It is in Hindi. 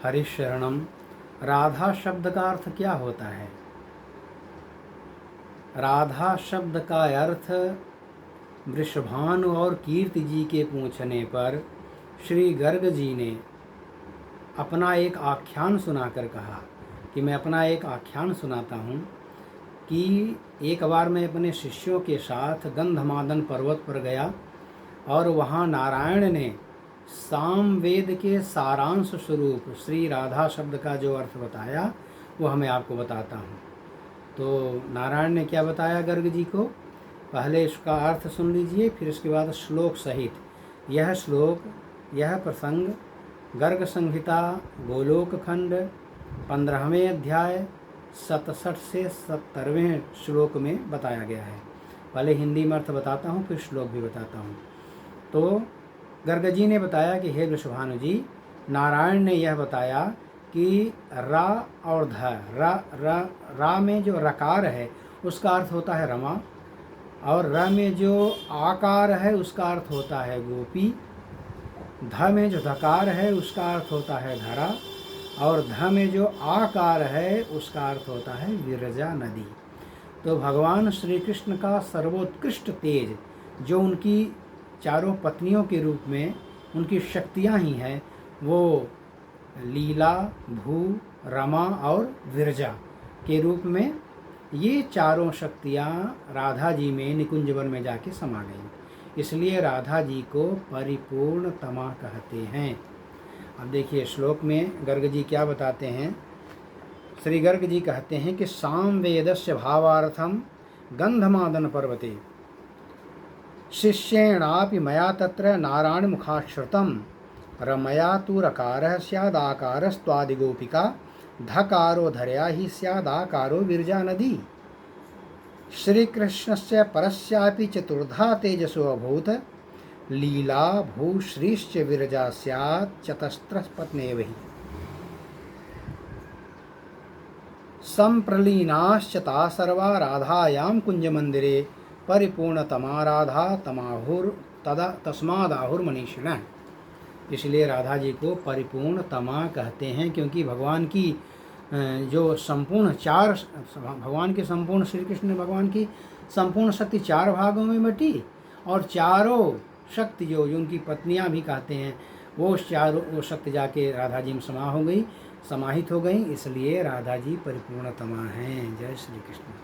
हरिशरणम। राधा शब्द का अर्थ क्या होता है? राधा शब्द का अर्थ वृषभानु और कीर्ति जी के पूछने पर श्री गर्ग जी ने अपना एक आख्यान सुनाकर कहा कि मैं अपना एक आख्यान सुनाता हूँ कि एक बार मैं अपने शिष्यों के साथ गंधमादन पर्वत पर गया और वहाँ नारायण ने सामवेद के सारांश स्वरूप श्री राधा शब्द का जो अर्थ बताया वो मैं आपको बताता हूँ। तो नारायण ने क्या बताया गर्ग जी को, पहले इसका अर्थ सुन लीजिए, फिर इसके बाद श्लोक सहित। यह श्लोक, यह प्रसंग गर्ग संहिता गोलोक खंड 15वें अध्याय 67 से 70वें श्लोक में बताया गया है। पहले हिंदी में अर्थ बताता हूँ, फिर श्लोक भी बताता हूँ। तो गर्ग जी ने बताया कि हे वृषभानु जी, नारायण ने यह बताया कि रा और ध, रा में जो रकार है उसका अर्थ होता है रमा, और र में जो आकार है उसका अर्थ होता है गोपी, ध में जो धकार है उसका अर्थ होता है धरा, और ध में जो आकार है उसका अर्थ होता है विरजा नदी। तो भगवान श्री कृष्ण का सर्वोत्कृष्ट तेज जो उनकी चारों पत्नियों के रूप में उनकी शक्तियाँ ही हैं, वो लीला, भू, रमा और विरजा के रूप में ये चारों शक्तियाँ राधा जी में निकुंज वन में जाके समा गईं। इसलिए राधा जी को परिपूर्ण तमा कहते हैं। अब देखिए श्लोक में गर्ग जी क्या बताते हैं। श्री गर्ग जी कहते हैं कि सामवेदस्य भावार्थम गंधमादन पर्वते शिष्येणापि मया तत्र नारायण मुखाश्रितम रमया तु रकारः स्यादाकारस्त्वादिगोपिका धकारो धरया ही स्यादाकारो विरजा नदी। श्रीकृष्णस्य परस्यापि चतुर्धा तेजसो अभूत लीला भू श्रीश्च विरजा स्यात् चतस्रः पत्न्येव हि संप्रलीनाश्च ता सर्वा राधायां कुंजमंदिरे परिपूर्णतमा राधा तमाहुर तदा तस्मादाहुर्मनीषिणः। इसलिए राधा जी को परिपूर्ण तमा कहते हैं, क्योंकि भगवान की जो संपूर्ण चार भगवान के संपूर्ण श्री कृष्ण भगवान की संपूर्ण शक्ति चार भागों में बटी, और चारों शक्ति जो उनकी पत्नियां भी कहते हैं वो शक्ति जाके राधा जी में समाहित हो गई। इसलिए राधा जी परिपूर्णतमा हैं। जय श्री कृष्ण।